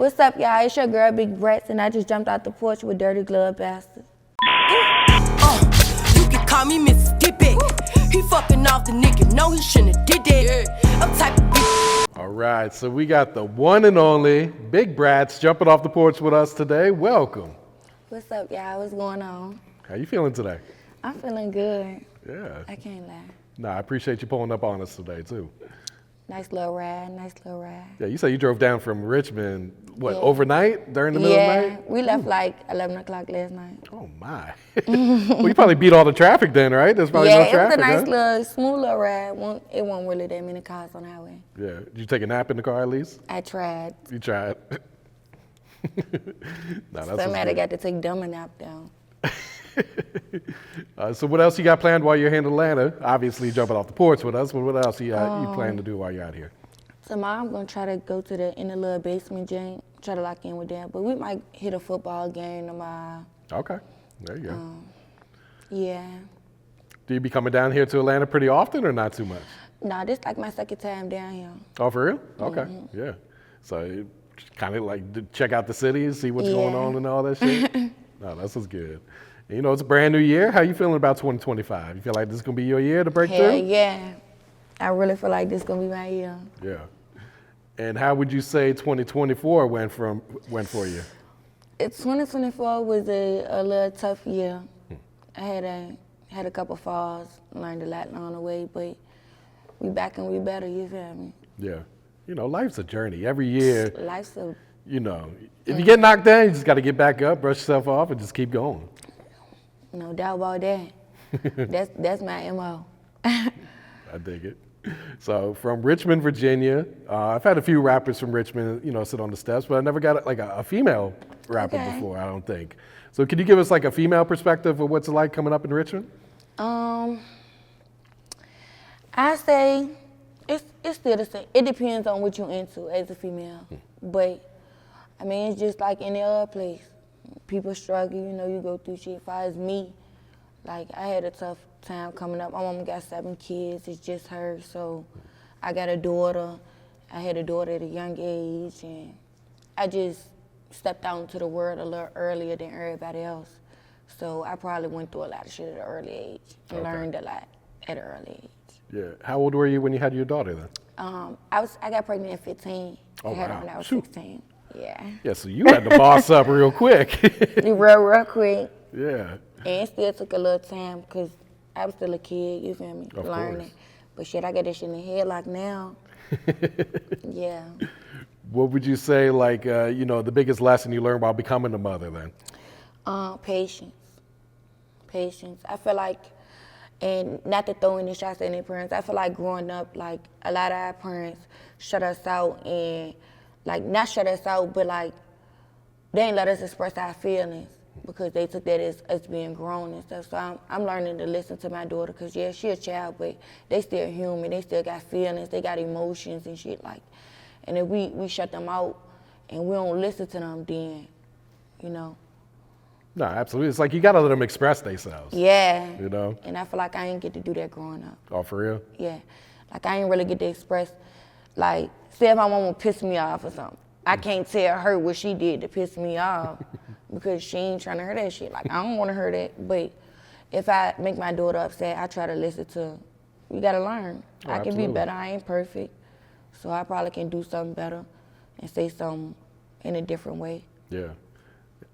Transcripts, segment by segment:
What's up, y'all? It's your girl, BiggBrattzz, and I just jumped out the porch with Dirty Glove Bastard. You can call me Mississippi. He fucking off the nigga, no, he shouldn't have did that. I'm type of bitch. All right, so we got the one and only BiggBrattzz jumping off the porch with us today. Welcome. What's up, y'all? What's going on? How you feeling today? I'm feeling good. Yeah. I can't lie. No, I appreciate you pulling up on us today, too. Nice little ride. Yeah, you said you drove down from Richmond, what, Yeah. overnight, during the middle of the Yeah, night? we left like 11 o'clock last night. Oh, my. Well, you probably beat all the traffic then, right? There's probably Yeah, no it was a traffic, nice huh? little, smooth little ride. It wasn't really that many cars on the highway. Yeah. Did you take a nap in the car at least? I tried. You tried. No, that's Somebody got to take dumb a nap down. So what else you got planned while you're here in Atlanta? Obviously jumping off the porch with us, but what else you plan to do while you're out here? Tomorrow I'm going to try to go to the little basement gym, try to lock in with them. But we might hit a football game tomorrow. Okay, there you go. Yeah. Do you be coming down here to Atlanta pretty often or not too much? Nah, this like my second time down here. Oh, for real? Okay, yeah. So kind of like to check out the city and see what's going on and all that shit? No, that's what's good. And, you know, it's a brand new year. How you feeling about 2025? You feel like this is going to be your year to break Hell through? yeah. I really feel like this is going to be my year. Yeah. And how would you say 2024 went for you? 2024 was a little tough year. I had a couple falls, learned a lot along the way, but we back and we better, you feel me? Yeah. You know, life's a journey. Every year, Life's a, you know, if you get knocked down, you just got to get back up, brush yourself off, and just keep going. no doubt about that. That's my MO. I dig it. So from Richmond, Virginia, I've had a few rappers from Richmond, you know, sit on the steps, but I never got like a female rapper before, I don't think. So can you give us like a female perspective of what's it like coming up in Richmond? I say it's still the same. It depends on what you're into as a female. But, I mean, it's just like any other place. People struggle, you know, you go through shit. As far as me, like, I had a tough time coming up. My mom got 7 kids. It's just her. So I got a daughter. I had a daughter at a young age. And I just stepped out into the world a little earlier than everybody else. So I probably went through a lot of shit at an early age and learned a lot at an early age. Yeah. How old were you when you had your daughter then? I got pregnant at 15. Oh, I had her wow. when I was Shoot. 16. Yeah. Yeah, so you had to boss up real quick. real quick. Yeah. And it still took a little time because I was still a kid, you feel me? Of learning. course. But shit, I got that shit in the head like now. Yeah. What would you say, like, you know, the biggest lesson you learned while becoming a mother then? Patience. I feel like, and not to throw any shots at any parents, I feel like growing up, like, a lot of our parents shut us out and, like, not shut us out, but, like, they ain't let us express our feelings because they took that as us being grown and stuff. So I'm learning to listen to my daughter because, yeah, she a child, but they still human. They still got feelings. They got emotions and shit, like. And if we shut them out and we don't listen to them, then, you know. No, absolutely. It's like you got to let them express themselves. Yeah. You know? And I feel like I ain't get to do that growing up. Oh, for real? Yeah. Like, I ain't really get to express, like, say if my mama piss me off or something. I can't tell her what she did to piss me off because she ain't trying to hear that shit. Like, I don't want to hear that. But if I make my daughter upset, I try to listen to, you got to learn. Oh, I can be absolutely. better. I ain't perfect. So I probably can do something better and say something in a different way. Yeah.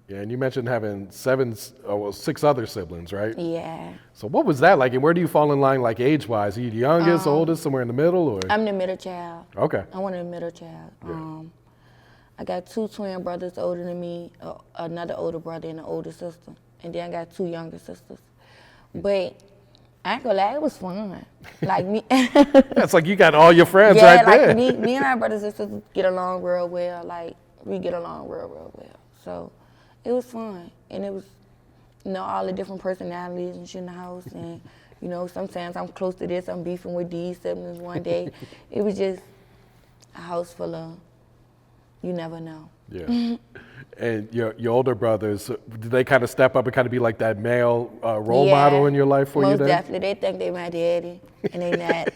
Yeah, and you mentioned having 6 other siblings, right? Yeah. So what was that like, and where do you fall in line, like age-wise? Are you the youngest, oldest, somewhere in the middle, or? I'm the middle child. Okay. I'm one of the middle child. Yeah. I got 2 twin brothers older than me, another older brother and an older sister. And then I got 2 younger sisters. But I ain't gonna lie, it was fun. Like me. That's like you got all your friends yeah, right like there. me and my brothers and sisters get along real well. Like, we get along real well. So it was fun. And it was, you know, all the different personalities and shit in the house. And, you know, sometimes I'm close to this, I'm beefing with these siblings one day. It was just a house full of, you never know. Yeah. And your older brothers, did they kind of step up and kind of be like that male role model in your life for you then? Most definitely. They think they my daddy, and they not.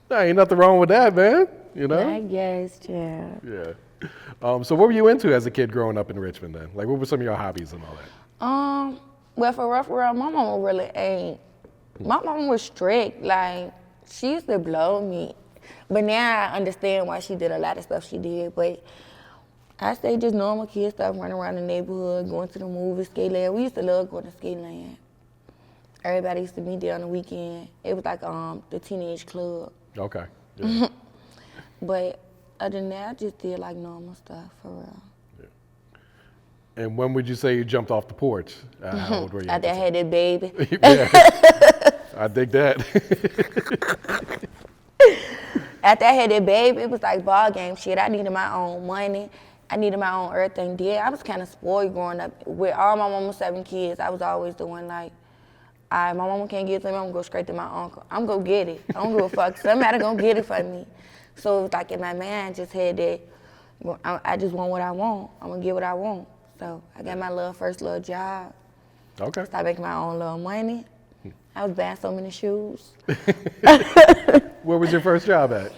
No, ain't nothing wrong with that, man. you know? I guess, yeah. Yeah. So what were you into as a kid growing up in Richmond then? Like, what were some of your hobbies and all that? Well, for real, my mama really ain't. My mama was strict. Like, she used to blow me. But now I understand why she did a lot of stuff she did. But I say just normal kid stuff, running around the neighborhood, going to the movies, Skateland. We used to love going to Skateland. Everybody used to meet there on the weekend. It was like the teenage club. Okay. Yeah. But other than that, I just did like normal stuff, for real. Yeah. And when would you say you jumped off the porch? How old were you? After I had that baby. Yeah. I dig that. After I had that baby, it was like ball game shit. I needed my own money. I needed my own everything. Yeah, I was kind of spoiled growing up. With all my mama's 7 kids, I was always the one like, all right, my mama can't get it to me, I'm gonna go straight to my uncle. I'm gonna get it. I don't give a fuck. Somebody gonna get it for me. So it was like in my mind, just had that, I just want what I want. I'm gonna get what I want. So I got my first little job. Okay. Started making my own little money. I was buying so many shoes. Where was your first job at?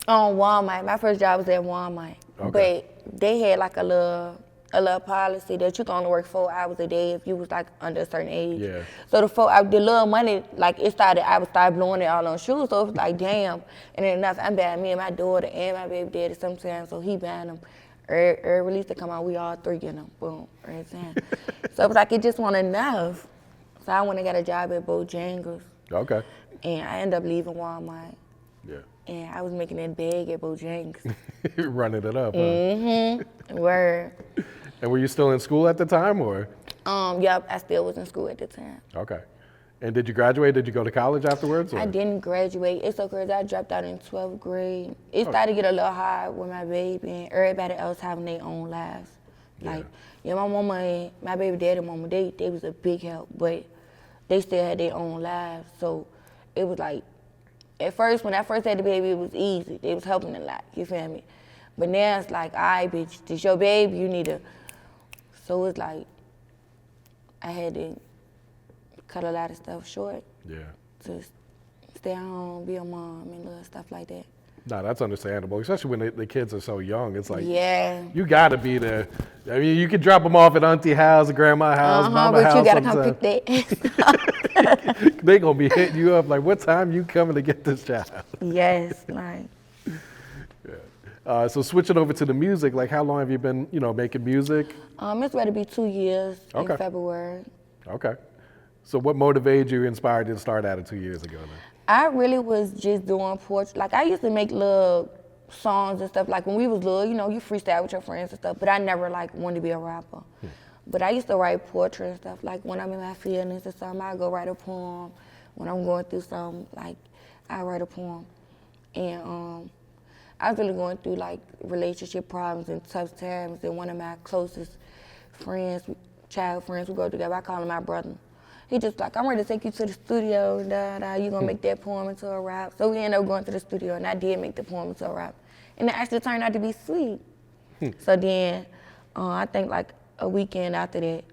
On Walmart. My first job was at Walmart. Okay. But they had like a little policy that you can only work 4 hours a day if you was like under a certain age. Yeah. So the little money, like I would start blowing it all on shoes. So it was like, damn. And then enough, I'm buying me and my daughter and my baby daddy sometimes. So he buying them. Every release to come out, we all 3 get them. Boom. Every time. So it was like, it just wasn't enough. So I went and got a job at Bojangles. Okay. And I ended up leaving Walmart. Yeah. And I was making that bag at Bojangles. Running it up, huh? Mm-hmm. Word. And were you still in school at the time, or? Yep, I still was in school at the time. Okay. And did you graduate? Did you go to college afterwards? Or? I didn't graduate. It's so crazy. I dropped out in 12th grade. It started to get a little hard with my baby and everybody else having their own lives. Like, yeah, my mama and my baby daddy mama, they was a big help, but they still had their own lives. So it was like, at first, when I first had the baby, it was easy. They was helping a lot, you feel me? But now it's like, all right, bitch, this your baby, you need to. So it's like, I had to cut a lot of stuff short. Yeah. To stay home, be a mom, and little stuff like that. No, that's understandable, especially when the kids are so young. It's like, yeah, you gotta be there. I mean, you can drop them off at auntie house, grandma's house, mama but house. You gotta come pick that. They gonna be hitting you up like, what time you coming to get this child? Yes, like. Yeah. So switching over to the music, like how long have you been, making music? It's ready to be 2 years in February. Okay. So what motivated you, inspired you to start at it 2 years ago then? I really was just doing Porch. Like, I used to make little songs and stuff. Like, when we was little, you freestyle with your friends and stuff. But I never, wanted to be a rapper. But I used to write poetry and stuff. Like, when I'm in my feelings or something, I go write a poem. When I'm going through something, I write a poem. And I was really going through, relationship problems and tough times. And one of my closest friends, child friends, we go together, I call him my brother. He just like, I'm ready to take you to the studio, you gonna make that poem into a rap. So we ended up going to the studio and I did make the poem into a rap. And it actually turned out to be sweet. So then, I think a weekend after that,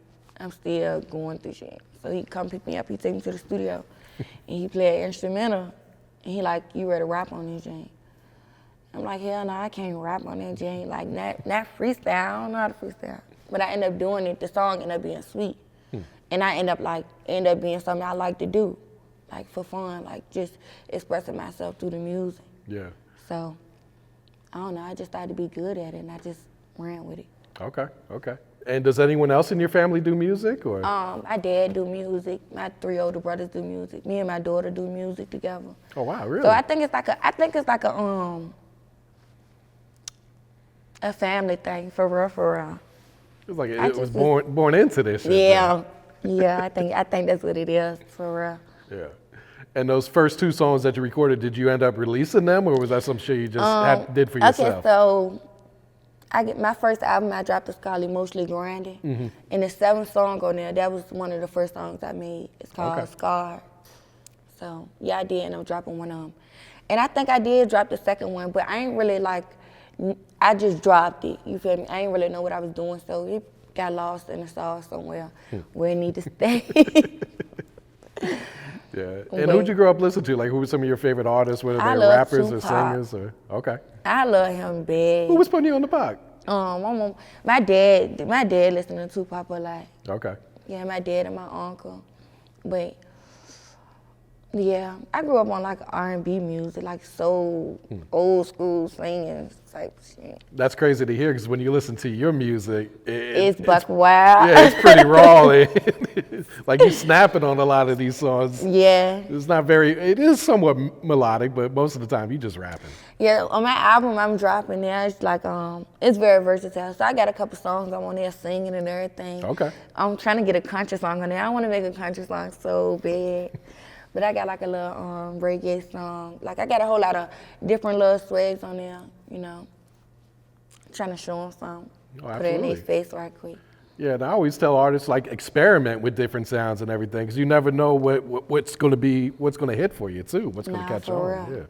I'm still going through shit. So he come pick me up, he take me to the studio, and he play an instrumental, and he like, you ready to rap on this, Jane? I'm like, hell no, I can't rap on that, Jane. Like, not freestyle, I don't know how to freestyle. But I end up doing it, the song ended up being sweet. And I end up being something I like to do, for fun, just expressing myself through the music. Yeah. So, I don't know, I just started to be good at it, and I just ran with it. Okay. And does anyone else in your family do music, or? My dad do music. My 3 older brothers do music. Me and my daughter do music together. Oh wow, really? So I think it's like a family thing, for real. It's like it was born into this shit. Yeah. Yeah, I think that's what it is, for real. Yeah. And those first 2 songs that you recorded, did you end up releasing them, or was that some shit you just did for yourself? Okay, so my first album I dropped is called Emotionally Grounded. And the 7th song on there, that was one of the first songs I made. It's called Scar. So yeah, I did end up dropping one of them. And I think I did drop the second one, but I ain't really I just dropped it, you feel me? I ain't really know what I was doing, so it got lost in the sauce somewhere where it need to stay. Yeah. And who'd you grow up listening to? Like, who were some of your favorite artists? Whether I they're love rappers or Tupac. singers? Or okay. I love him bad. Who was putting you on the Pac? My dad listened to Tupac a lot. Okay. Yeah, my dad and my uncle. But yeah, I grew up on like R&B music, like soul, old school singing type shit. That's crazy to hear because when you listen to your music, It's buck wild. yeah, it's pretty raw. Like you snapping on a lot of these songs. Yeah. It's not very. It is somewhat melodic, but most of the time you just rapping. Yeah, on my album I'm dropping now, it's like it's very versatile. So I got a couple songs I'm on there singing and everything. Okay. I'm trying to get a country song on there. I want to make a country song so bad. But I got like a little reggae song. Like I got a whole lot of different little swags on there, you know. Trying to show them something. Oh, Put it in their absolutely. face right quick. Yeah, and I always tell artists like experiment with different sounds and everything because you never know what's going to hit for you too. What's going to catch for on? real. Yeah.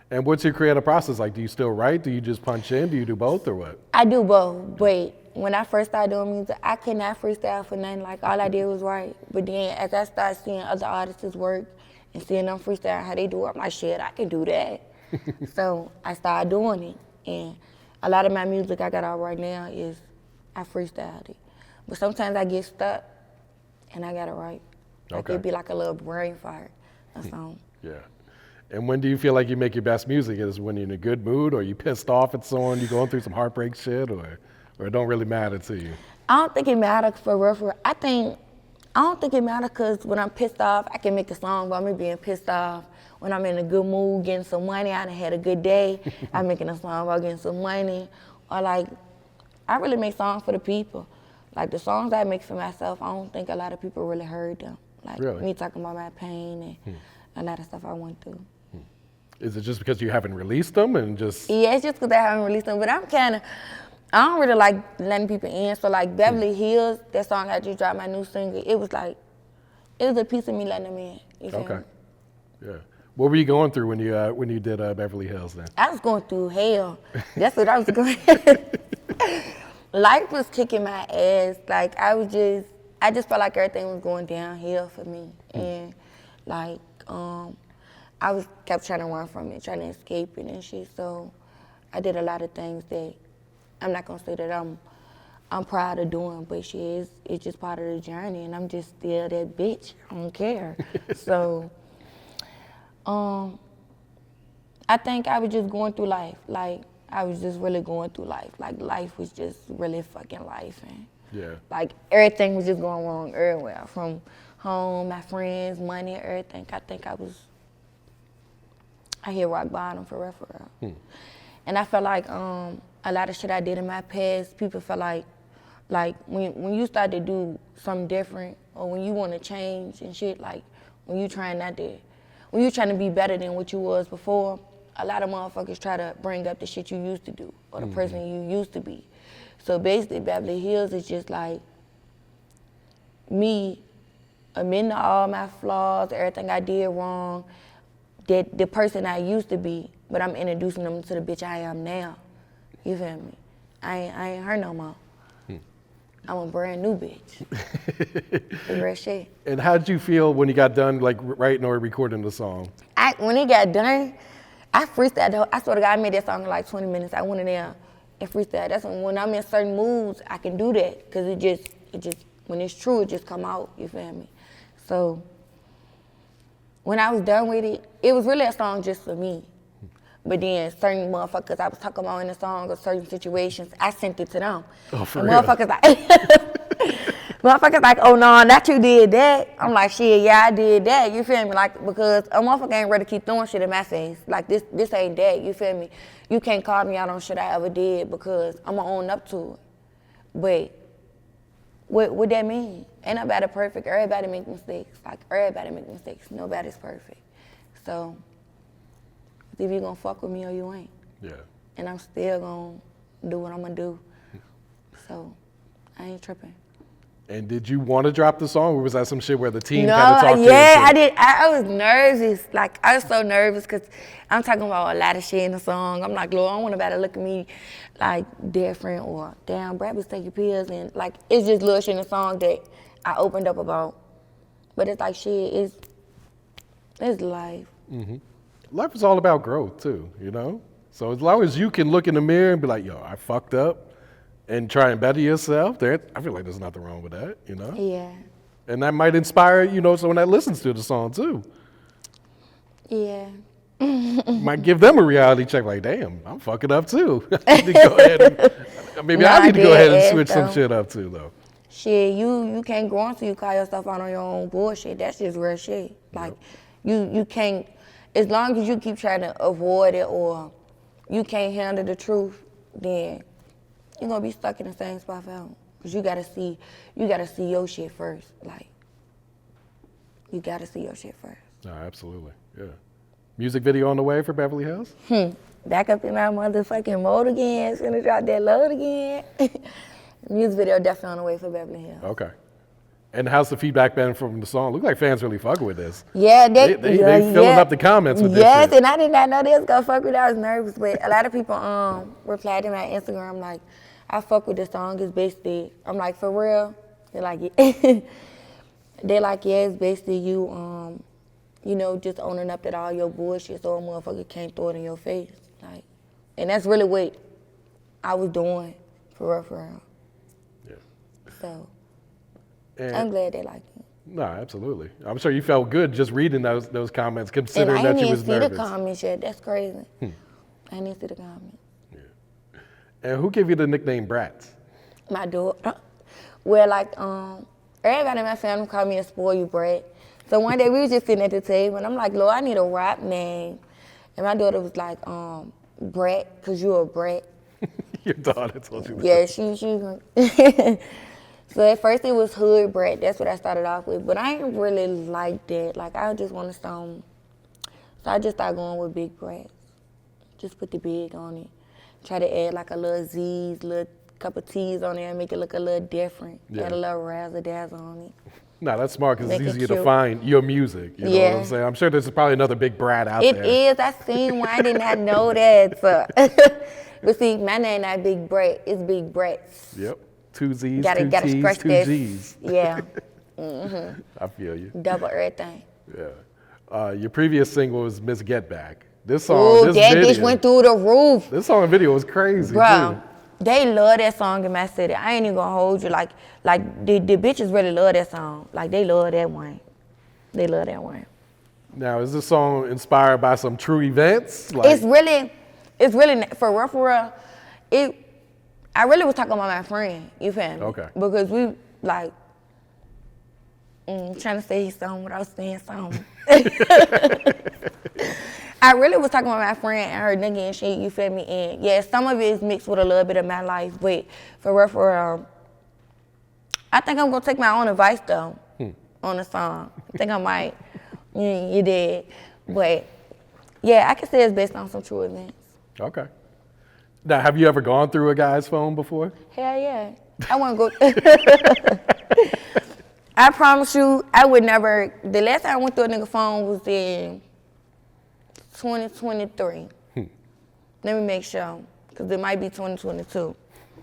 And what's your creative process like? Do you still write? Do you just punch in? Do you do both or what? I do both, but when I first started doing music, I could not freestyle for nothing. Like all I did was write. But then as I started seeing other artists' work and seeing them freestyle how they do it, I'm like, shit, I can do that. So I started doing it. And a lot of my music I got out right now is I freestyled it. But sometimes I get stuck and I gotta write. Like Okay. it'd be like a little brain fart or something. Yeah. And when do you feel like you make your best music? Is it when you're in a good mood or you pissed off at someone, you going through some heartbreak shit or it don't really matter to you? I don't think it matters for real, for real. I don't think it matters because when I'm pissed off, I can make a song about me being pissed off. When I'm in a good mood, getting some money, I done had a good day, I'm making a song about getting some money. Or like, I really make songs for the people. Like the songs I make for myself, I don't think a lot of people really heard them. Like Really? me talking about my pain and a lot of stuff I went through. Is it just because you haven't released them and just? Yeah, it's just because I haven't released them, but I don't really like letting people in. So like Beverly Hills, that song I just dropped, my new single, it was a piece of me letting them in. You feel Okay. me? Yeah. What were you going through when you did Beverly Hills then? I was going through hell. That's what I was going Life was kicking my ass. Like I just felt like everything was going downhill for me. And like, kept trying to run from it, trying to escape it and shit. So I did a lot of things that I'm not gonna say that I'm proud of doing, but it's just part of the journey, and I'm just still that bitch. I don't care. So, I think I was just going through life. Like I was just really going through life. Like life was just really fucking life, and Yeah. like everything was just going wrong everywhere, from home, my friends, money, everything. I think I hit rock bottom for real. And I felt like a lot of shit I did in my past, people felt like when you start to do something different or when you want to change and shit, like when you trying to be better than what you was before, a lot of motherfuckers try to bring up the shit you used to do or the person you used to be. So basically Beverly Hills is just like me amending all my flaws, everything I did wrong, that the person I used to be, but I'm introducing them to the bitch I am now. You feel me? I ain't her no more. I'm a brand new bitch. The real shit. And how did you feel when you got done like writing or recording the song? When it got done, I freestyled. I swear to God, I made that song in like 20 minutes. I went in there and freestyled. That's when I'm in certain moods, I can do that. Cause it just, when it's true, it just come out, you feel me? So when I was done with it, it was really a song just for me. But then certain motherfuckers I was talking about in the song or certain situations, I sent it to them. Oh, for and real? Motherfuckers like, oh no, not you did that. I'm like, shit, yeah, I did that. You feel me? Like, because a motherfucker ain't ready to keep throwing shit in my face. Like, this ain't that. You feel me? You can't call me out on shit I ever did because I'm gonna own up to it. But what that mean? Ain't nobody perfect. Everybody make mistakes. Like, everybody make mistakes. Nobody's perfect. So, either you gonna fuck with me or you ain't. Yeah. And I'm still gonna do what I'm gonna do. So, I ain't tripping. And did you want to drop the song, or was that some shit where the team No, kind of talked to you? yeah, I did. I was nervous. Like, I was so nervous because I'm talking about a lot of shit in the song. I'm like, Lord, I don't want nobody to look at me like different or, damn, Brad was taking pills. And, like, it's just little shit in the song that I opened up about. But it's like, shit, It's life. Life is all about growth too, you know? So as long as you can look in the mirror and be like, yo, I fucked up, and try and better yourself, I feel like there's nothing wrong with that, you know? Yeah. And that might inspire, you know, someone that listens to the song too. Yeah. Might give them a reality check, like, damn, I'm fucking up too. I need to go ahead and, maybe I need to go ahead and switch some shit up too, though. Shit, you can't grow until you call yourself out on your own bullshit. That's just real shit. Like, you can't, as long as you keep trying to avoid it or you can't handle the truth, then you're gonna be stuck in the same spot forever. Cause you gotta see your shit first. Like, you gotta see your shit first. No, absolutely, yeah. Music video on the way for Beverly Hills? Back up in my motherfucking mode again. It's gonna drop that load again. Music video definitely on the way for Beverly Hills. Okay. And how's the feedback been from the song? Look like fans really fucking with this. Yeah, they filling up the comments with this shit. Yes, and I did not know they was gonna fuck with it. I was nervous, but a lot of people replied to my Instagram like, I fuck with this song. It's basically, I'm like, for real? They're like, yeah. They're like, yeah, it's basically you, you know, just owning up that all your bullshit so a motherfucker can't throw it in your face. Like, and that's really what I was doing, for real, for real. Yeah. So, and I'm glad they like it. No, absolutely. I'm sure you felt good just reading those comments, considering that you was nervous. And I didn't even see the comments yet. That's crazy. I didn't see the comments. Yeah. And who gave you the nickname Bratz? My daughter. Well, like, everybody in my family called me a spoiled brat. So one day we was just sitting at the table, and I'm like, Lord, I need a rap name. And my daughter was like, Brat, because you're a brat. Your daughter told you that? Yeah, she So at first it was Hood Brat. That's what I started off with. But I ain't really like that. Like, I just want to sound. So I just started going with BiggBrattzz. Just put the big on it. Try to add like a little Z's, little couple T's on there and make it look a little different. Yeah. Add a little razzle-dazzle on it. No, that's smart because it's Make it easier to cute. find your music. You know what I'm saying? I'm sure there's probably another Big Brat out there. It is. I seen one. I did not know that. So. But see, my name not Big Brat. It's BiggBrattzz. Yep. 2 Z's, Gotta 2 T's, scratch 2 that. G's. Yeah. I feel you. Double everything. Yeah. Your previous single was Miss Get Back. This song, Ooh, this that video, bitch went through the roof. This song and video was crazy, Bro, too. they love that song in my city. I ain't even gonna hold you. Like the bitches really love that song. Like, they love that one. They love that one. Now, is this song inspired by some true events? Like, It's really, for real, I really was talking about my friend, you feel me? Okay. Because we, like, trying to say something without saying something. I really was talking about my friend and her nigga and shit, you feel me? And yeah, some of it is mixed with a little bit of my life, but for real, I think I'm gonna take my own advice though on the song. I think I might. You did. But yeah, I can say it's based on some true events. Okay. Now, have you ever gone through a guy's phone before? Hell yeah. I wanna go. I promise you, I would never. The last time I went through a nigga phone was in 2023. Let me make sure, because it might be 2022.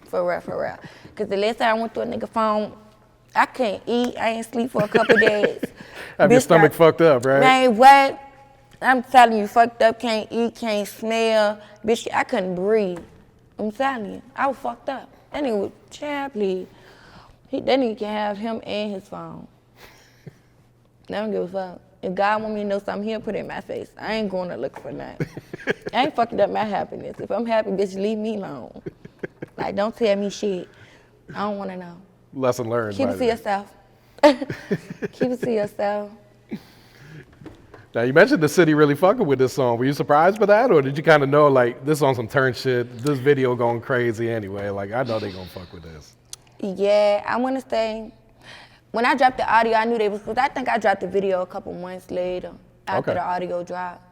For real. Because the last time I went through a nigga phone, I couldn't eat. I ain't sleep for a couple days. Have your stomach fucked up, right? Man, what? I'm telling you, fucked up, can't eat, can't smell. Bitch, I couldn't breathe. I'm telling you, I was fucked up. That nigga was, child, please. That nigga can have him and his phone. I don't give a fuck. If God want me to know something, he'll put it in my face. I ain't going to look for nothing. I ain't fucking up my happiness. If I'm happy, bitch, leave me alone. Like, don't tell me shit. I don't want to know. Lesson learned. Keep it to yourself. Keep it to yourself. Now, you mentioned the city really fucking with this song. Were you surprised by that, or did you kind of know, like, this on some turn shit, this video going crazy anyway? Like, I know they gonna fuck with this. Yeah, I want to say, when I dropped the audio, I knew they was, because I think I dropped the video a couple months later after the audio dropped.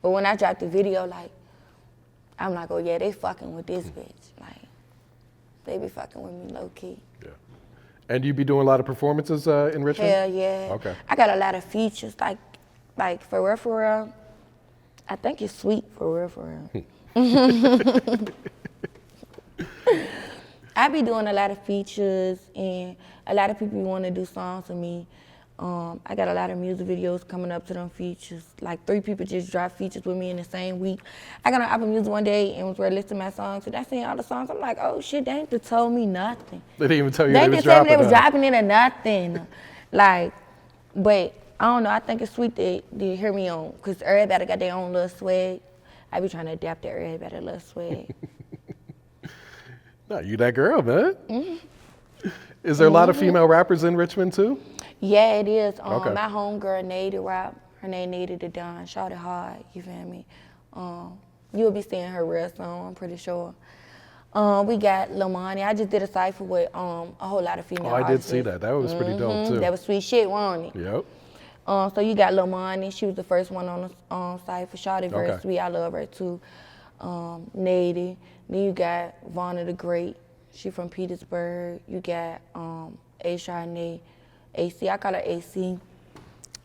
But when I dropped the video, like, I'm like, oh yeah, they fucking with this bitch. Like, they be fucking with me low key. Yeah. And you be doing a lot of performances in Richmond? Hell yeah. Okay. I got a lot of features, like for real. I think it's sweet, for real. I be doing a lot of features, and a lot of people want to do songs with me. I got a lot of music videos coming up to them features. Like 3 people just dropped features with me in the same week. I got on Apple Music one day and was ready to listen to my songs. And I seen all the songs. I'm like, oh shit, they ain't told me nothing. They didn't even tell you they they was didn't tell me they was dropping dropping it or nothing. Like, but I don't know. I think it's sweet that they hear me on, cause everybody got their own little swag. I be trying to adapt to everybody's little swag. No, you that girl, man. Is there a lot of female rappers in Richmond too? Yeah, it is. Okay. My homegirl, Nady rap. Her name Nady the Don. Shout it hard, you feel me? You'll be seeing her real soon, I'm pretty sure. We got Lamani. I just did a cypher with a whole lot of female artists. I did see that. That was pretty dope too. That was sweet shit, wasn't it? Yep. So you got Lamani. She was the first one on the cypher. Shout it very sweet. I love her too. Nady. Then you got Vonna the Great. She from Petersburg. You got A-Sharnay. AC, I call her AC.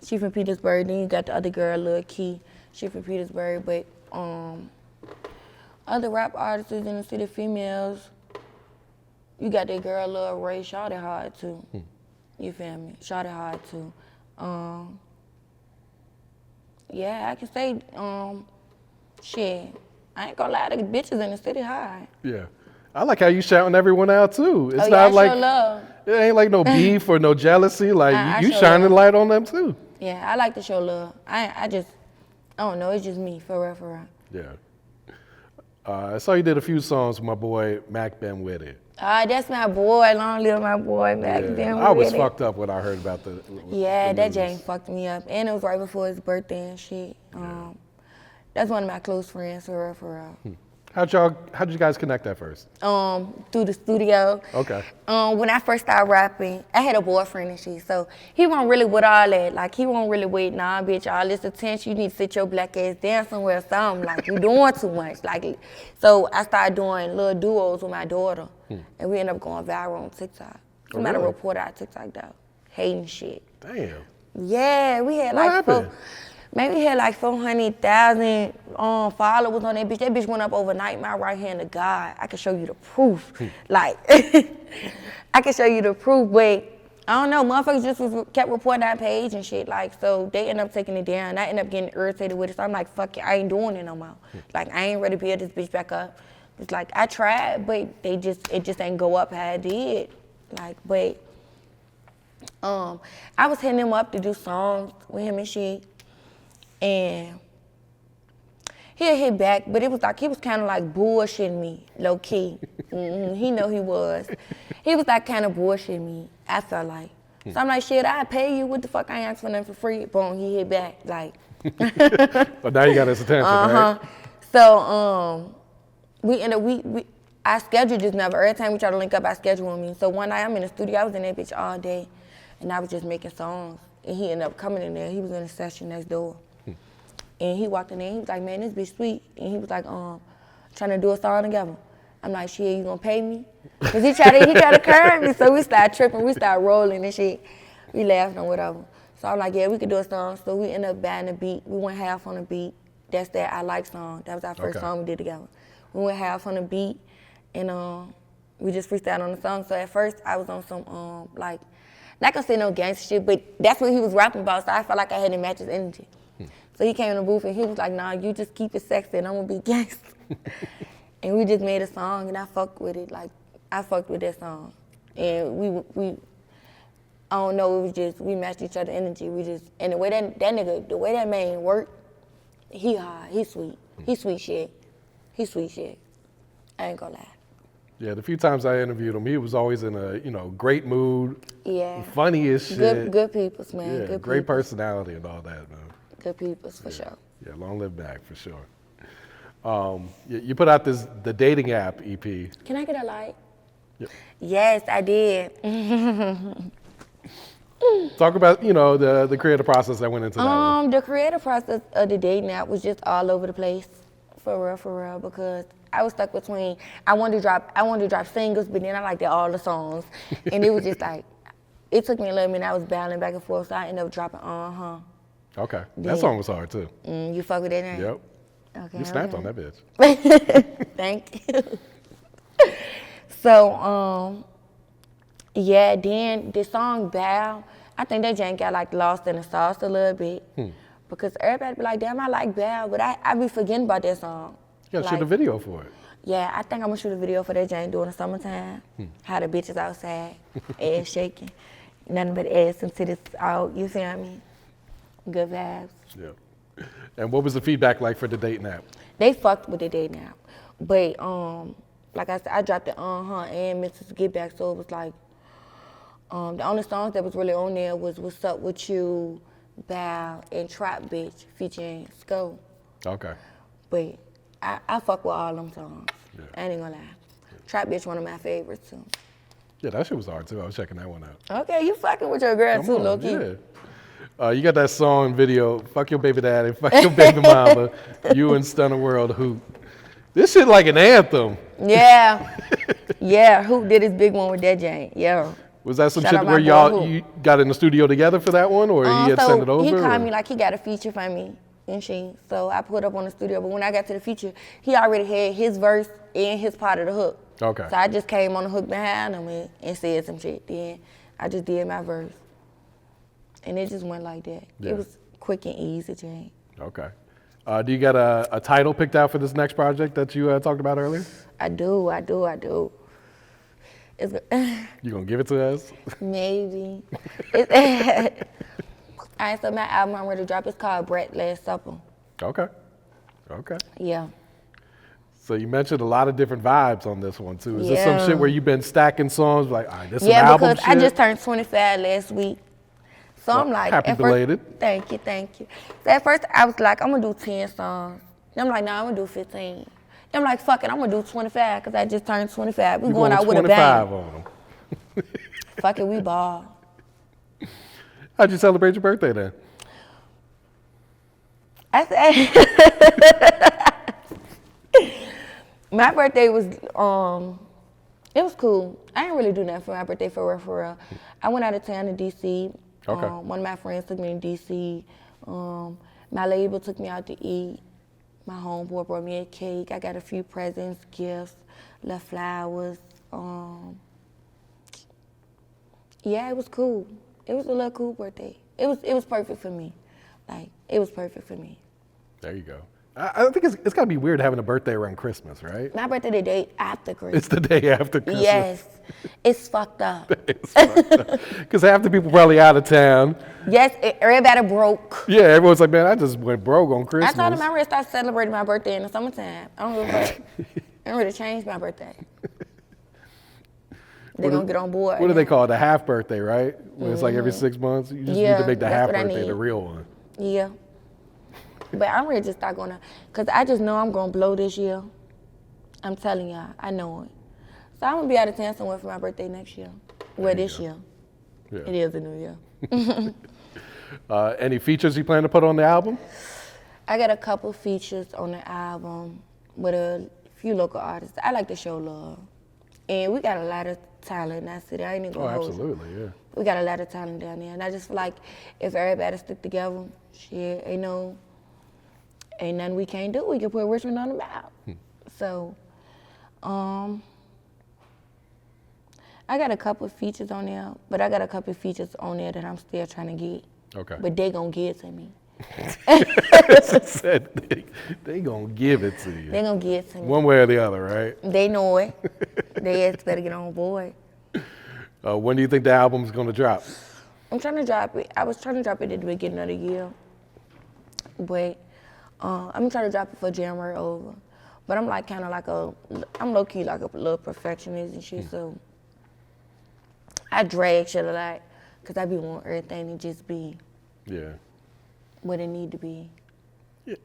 She from Petersburg. Then you got the other girl, Lil Key. She from Petersburg. But other rap artists in the city, females, you got that girl, Lil Ray. Shout it hard too. You feel me? Shout it hard too. Yeah, I can say, shit. I ain't gonna lie, the bitches in the city high. Yeah. I like how you shouting everyone out too. It's Oh, not yeah, like show love. it ain't like no beef or no jealousy. Like I you show shining love. light on them too. Yeah, I like to show love. I don't know, it's just me, for real, for real. Yeah. I saw you did a few songs with my boy Mack Ben Widdit. That's my boy, long live my boy, Mack Ben Widdit. I was fucked up when I heard about the Yeah, the that news. Jane fucked me up. And it was right before his birthday and shit. That's one of my close friends, for real, for real. How'd you guys connect at first? Through the studio. Okay. When I first started rapping, I had a boyfriend and shit, so he wasn't really with all that. Like, he wasn't really with, nah, bitch, all this attention, you need to sit your black ass down somewhere or something. Like, you doing too much. Like, so I started doing little duos with my daughter, and we ended up going viral on TikTok. Somebody really? reported our TikTok, though, hating shit. Damn. Yeah, we had What like happened? maybe we had like 400,000 followers on that bitch. That bitch went up overnight. My right hand to God. I can show you the proof. Like, I can show you the proof, but I don't know. Motherfuckers just kept reporting our page and shit. Like, so they end up taking it down. I end up getting irritated with it. So I'm like, fuck it, I ain't doing it no more. Like, I ain't ready to build this bitch back up. It's like I tried, but it just ain't go up how it did. Like, but I was hitting him up to do songs with him and shit. And he'll hit back, but it was like, he was kind of like bullshitting me, low key. He know he was. He was like kind of bullshitting me, I felt like. So I'm like, shit, I pay you, what the fuck, I ain't asking for nothing for free. Boom, he hit back, like. But now you got his attention, right? So our schedule just never, every time we try to link up, our schedule with me. So one night I'm in the studio, I was in that bitch all day, and I was just making songs. And he ended up coming in there, he was in a session next door. And he walked in there, he was like, man, this bitch sweet. And he was like, trying to do a song together. I'm like, shit, you gonna pay me? Cause he tried to curve me, so we started tripping, we started rolling and shit. We laughed and whatever. So I'm like, yeah, we could do a song. So we ended up buying the beat. We went half on the beat. That's that I Like song. That was our first song we did together. We went half on the beat, and we just freestyled on the song. So at first I was on some like, not gonna say no gangster shit, but that's what he was rapping about. So I felt like I had to match his energy. So he came in the booth and he was like, nah, you just keep it sexy and I'm gonna be gangster. And we just made a song and I fucked with it. Like, I fucked with that song. And we I don't know, it was just, we matched each other's energy. And the way that nigga, the way that man worked, he hard, he sweet. He sweet shit. He sweet shit. I ain't gonna lie. Yeah, the few times I interviewed him, he was always in a, great mood. Yeah. Funny as shit. Good peoples, man. Yeah, Good great peoples. personality and all that, man. Good peoples, for sure. Yeah, long live back, for sure. You put out the dating app EP. Can I get a light? Yep. Yes, I did. Talk about, the creative process that went into that one. The creative process of the dating app was just all over the place, for real, because I was stuck between, I wanted to drop singles, but then I liked all the songs. And it was just like, it took me a little minute, I was battling back and forth, so I ended up dropping Okay, that song was hard too. You fuck with that name? Yep. Okay. You snapped on that bitch. Thank you. So, yeah, then the song Bow, I think that jank got like lost in the sauce a little bit. Because everybody be like, damn, I like Bell, but I be forgetting about that song. You gotta shoot a video for it. Yeah, I think I'm gonna shoot a video for that jank during the summertime. How the bitches outside, ass shaking. Nothing but ass and titties out, you feel me? Good vibes. Yeah. And what was the feedback like for the dating app? They fucked with the dating app. But like I said, I dropped it on her and Mrs. Get Back, so it was like, the only songs that was really on there was What's Up With You, Bow, and Trap Bitch featuring Sko. Okay. But I fuck with all them songs. Yeah. I ain't gonna lie. Trap Bitch one of my favorites too. Yeah, that shit was hard too. I was checking that one out. Okay, you fucking with your girl too, low key. Yeah. You got that song video, Fuck Your Baby Daddy, Fuck Your Baby Mama, You and Stunner World Hoop. This shit like an anthem. Yeah. Yeah, Hoop did his big one with that Jane. Yeah. Was that some Shout shit out my where boy you got in the studio together for that one, or he had sent it over? He called me like he got a feature for me and shit. So I put up on the studio, but when I got to the feature, he already had his verse and his part of the hook. Okay. So I just came on the hook behind him and said some shit. Then I just did my verse. And it just went like that. Yeah. It was quick and easy, Jane. Okay. Do you got a title picked out for this next project that you talked about earlier? I do. It's You gonna give it to us? maybe. All right, so my album I'm ready to drop. It's called Brat Last Supper. Okay. Yeah. So you mentioned a lot of different vibes on this one too. Is this some Yeah. shit where you've been stacking songs like, all right, this is Yeah, some album because shit? I just turned 25 last week. So I'm like, happy at belated. First, thank you. So at first I was like, I'm gonna do 10 songs. Then I'm like, nah, I'm gonna do 15. Then I'm like, fuck it, I'm gonna do 25 because I just turned 25. We going out with a 25 bang. on them. Fuck it, we ball. How'd you celebrate your birthday then? I said, my birthday was, it was cool. I didn't really do nothing for my birthday for real. I went out of town to DC. Okay. One of my friends took me to DC. My label took me out to eat. My homeboy brought me a cake. I got a few presents, gifts, left flowers. Yeah, it was cool. It was a little cool birthday. It was perfect for me. Like, it was perfect for me. There you go. I think it's gotta be weird having a birthday around Christmas, right? My birthday the day after Christmas. It's the day after Christmas. Yes, it's fucked up. Because half the people probably out of town. Yes, everybody broke. Yeah, everyone's like, man, I just went broke on Christmas. I told them I'm ready to start celebrating my birthday in the summertime. I don't give a fuck. I'm ready to change my birthday. They're gonna get on board. What do they call it? The half birthday, right? When it's like every 6 months. You just need to make the half that's what I birthday need. the real one. Yeah. But I'm ready to start going to, because I just know I'm going to blow this year. I'm telling y'all, I know it. So I'm going to be out of town somewhere for my birthday next year. Well, this year. Yeah. It is a new year. Any features you plan to put on the album? I got a couple features on the album with a few local artists. I like to show love. And we got a lot of talent in that city. I ain't even Oh, gonna hold you. absolutely, yeah. We got a lot of talent down there. And I just feel like if everybody stick together, shit, ain't nothing we can't do. We can put Richmond on the map. So, I got a couple features on there, but I got a couple features on there that I'm still trying to get. Okay. But they gonna give it to me. They gonna give it to you. They gonna give it to me. One way or the other, right? They know it. They ass better get on board. When do you think the album's gonna drop? I'm trying to drop it. I was trying to drop it at the beginning of the year. But I'm trying to drop it for January over. But I'm like kind of like I'm low key like a little perfectionist and shit. So I drag shit a lot because I be wanting everything to just be what it need to be.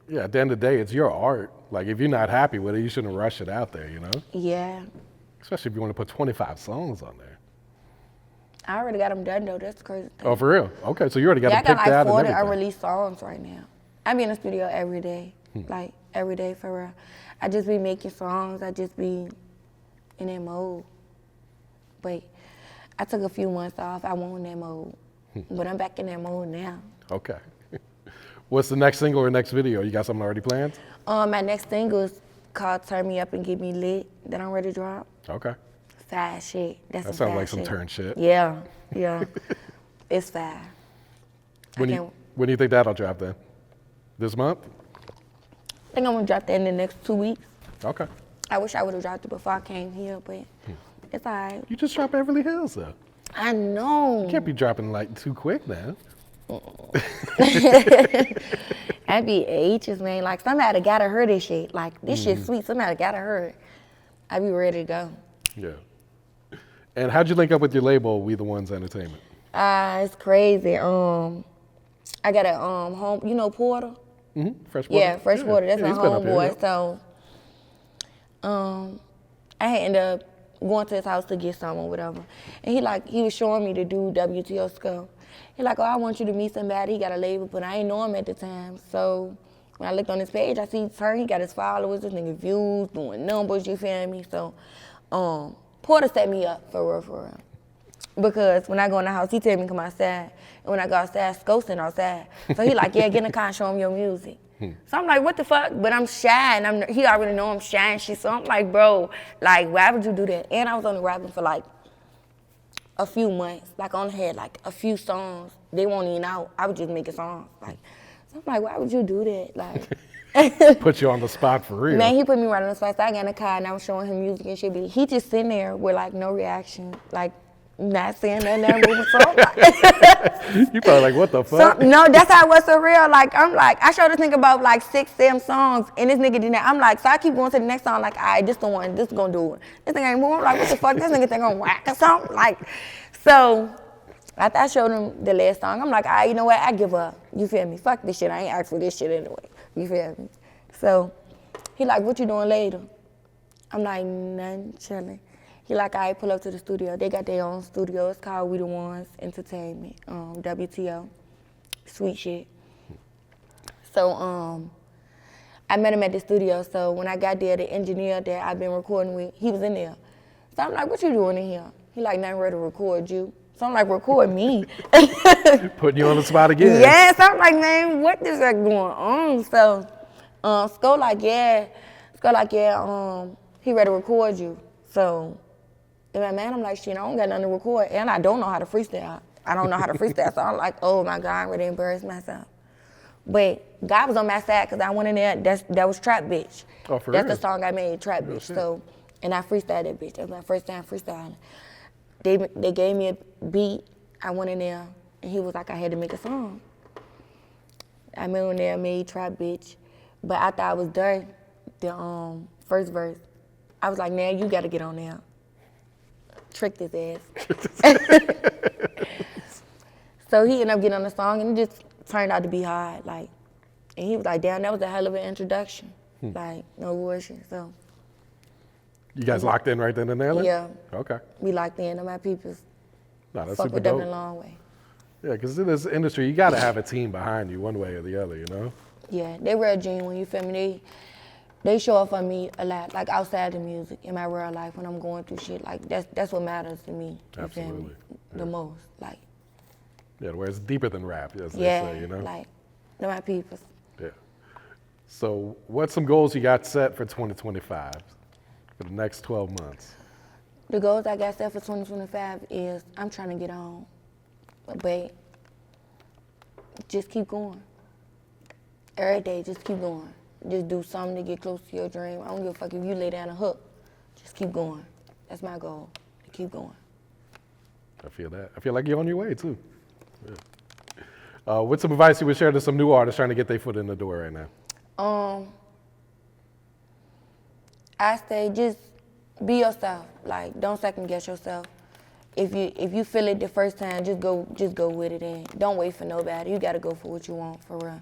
Yeah, at the end of the day, it's your art. Like, if you're not happy with it, you shouldn't rush it out there, you know? Yeah. Especially if you want to put 25 songs on there. I already got them done though. That's the crazy thing. Oh, for real? Okay, so you already got Yeah, them I picked got out like 40 and everything. unreleased songs right now. I be in the studio every day, like every day for real. I just be making songs. I just be in that mode. But I took a few months off. I wasn't in that mode. But I'm back in that mode now. Okay. What's the next single or next video? You got something already planned? My next single is called Turn Me Up and Get Me Lit that I'm ready to drop. Okay. Fast shit. That's That some sounds like fast some shit. turn shit. Yeah, yeah. It's 5. When do you think that'll drop then? This month? I think I'm gonna drop that in the next 2 weeks. Okay. I wish I would have dropped it before I came here, but it's all right. You just dropped Beverly Hills though. I know. You can't be dropping like too quick now. I'd be ages, man. Like, somebody gotta hear this shit. Like, this shit's sweet. Somebody gotta hear it. I'd be ready to go. Yeah. And how'd you link up with your label, We the Ones Entertainment? It's crazy. I got a home, you know Porter? Fresh Porter? Yeah, Fresh Porter. That's my he's been up here, homeboy. yeah. So, I had ended up going to his house to get some or whatever. And he was showing me the dude WTO Skull. He like, oh, I want you to meet somebody. He got a label, but I ain't know him at the time. So when I looked on his page, I see he got his followers, this nigga views, doing numbers, you feel me? So Porter set me up for real. Because when I go in the house, he tell me to come outside. And when I go outside, Scott's outside. So he like, yeah, get in the car and show him your music. So I'm like, what the fuck? But I'm shy, and he already know I'm shy and shit. So I'm like, bro, like, why would you do that? And I was only rapping for like a few months. Like, I only had like a few songs. They weren't even out. I was just making songs. Like, so I'm like, why would you do that? Like, put you on the spot for real. Man, he put me right on the spot. So I got in the car and I was showing him music and shit. But he just sitting there with like no reaction, like not saying nothing, not moving. So I'm like, you probably like, what the fuck? no, that's how it was so real. Like, I'm like, I showed this nigga about like 6, 7 songs, and this nigga did that. I'm like, so I keep going to the next song, like, all right, this the one, this gonna do it. This nigga ain't moving. I'm like, what the fuck? This nigga think I'm whack or something? Like, so after I showed him the last song, I'm like, all right, you know what? I give up. You feel me? Fuck this shit. I ain't asked for this shit anyway. You feel me? So he like, what you doing later? I'm like, nothing, chilling. He like, all right, pull up to the studio. They got their own studio. It's called We the Ones Entertainment, WTO. Sweet shit. So I met him at the studio. So when I got there, the engineer that I've been recording with, he was in there. So I'm like, what you doing in here? He like, nothing ready to record you. So I'm like, record me. Putting you on the spot again. Yeah, so I'm like, man, what is that going on? So Sko like, yeah, he ready to record you. So, man, I'm like, shit, I don't got nothing to record, and I don't know how to freestyle. So I'm like, oh my God, I'm ready to embarrass myself. But God was on my side because I went in there, that was Trap Bitch. Oh, for That's real? the song I made, Trap Bitch. So, and I freestyled that bitch. That was my first time freestyling. They gave me a beat, I went in there, and he was like, I had to make a song. I went in there, made Trap Bitch. But after I was done, the first verse, I was like, now you gotta get on there. Tricked his ass. So he ended up getting on the song, and it just turned out to be hard. Like, and he was like, damn, that was a hell of an introduction. Like, no bullshit. So. You guys locked in right then and there? Like? Yeah. Okay. We locked in, and my peoples No, that's fuck super with them dope. in a long way. Yeah, because in this industry, you got to have a team behind you one way or the other, you know? Yeah, they real genuine, you feel me? They show up for me a lot, like outside the music, in my real life when I'm going through shit. Like, that's what matters to me, you feel me? Absolutely. The most, like. Yeah, where it's deeper than rap, as they Yeah, say, you know? like, they're my peoples. Yeah. So what's some goals you got set for 2025, for the next 12 months? The goals I got set for 2025 is I'm trying to get on, but just keep going. Every day, just keep going. Just do something to get close to your dream. I don't give a fuck if you lay down a hook. Just keep going. That's my goal, to keep going. I feel that. I feel like you're on your way, too. Yeah. What's some advice you would share to some new artists trying to get their foot in the door right now? I say just be yourself. Like, don't second guess yourself. If you feel it the first time, just go with it, and don't wait for nobody. You gotta go for what you want, for real.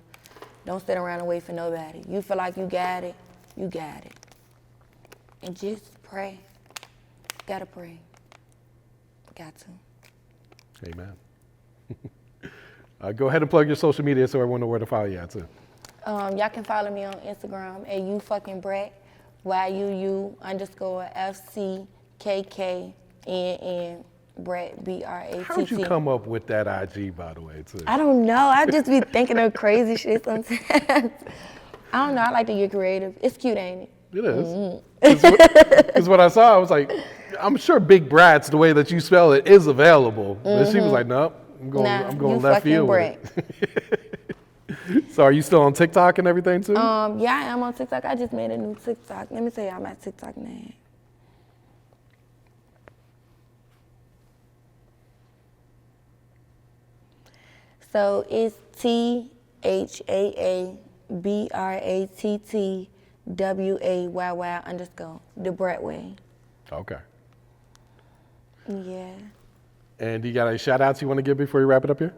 Don't sit around and wait for nobody. You feel like you got it, you got it. And just pray. Gotta pray. Got to. Amen. Go ahead and plug your social media so everyone knows where to follow you at, too. Y'all can follow me on Instagram at YouFuckingBrattzz, YUU_FCKKNN Bratt, BRATT. How did you come up with that IG, by the way, too? I don't know. I just be thinking of crazy shit sometimes. I don't know. I like to get creative. It's cute, ain't it? It is. Because when I saw it, I was like, I'm sure BiggBrattzz, the way that you spell it, is available. But she was like, nope, I'm going you left fucking field Brat. with it. So are you still on TikTok and everything too? Yeah, I am on TikTok. I just made a new TikTok. Let me tell y'all my TikTok name. So it's THAABRATTWAYY_, the Brat way. Okay. Yeah. And do you got any shout outs you want to give before you wrap it up here?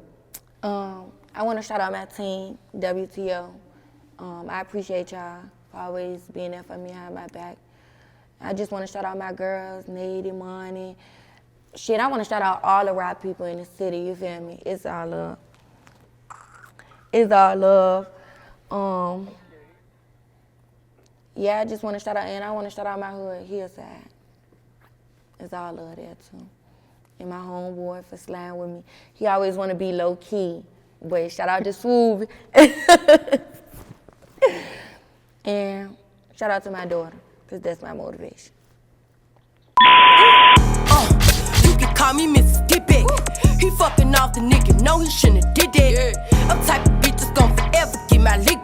I want to shout out my team, WTO. I appreciate y'all for always being there for me, having my back. I just want to shout out my girls, Nady, Money. Shit, I want to shout out all the rap people in the city, you feel me? It's all love. It's all love. Yeah, I just want to shout out, and I want to shout out my hood, Hillside. It's all love there too. And my homeboy for sliding with me. He always want to be low key, but shout out to Swoop. And shout out to my daughter, because that's my motivation. You can call me Mississippi. He fucking off the nigga, no he shouldn't have did that. I'm type of bitch that's gon' forever get my lick back.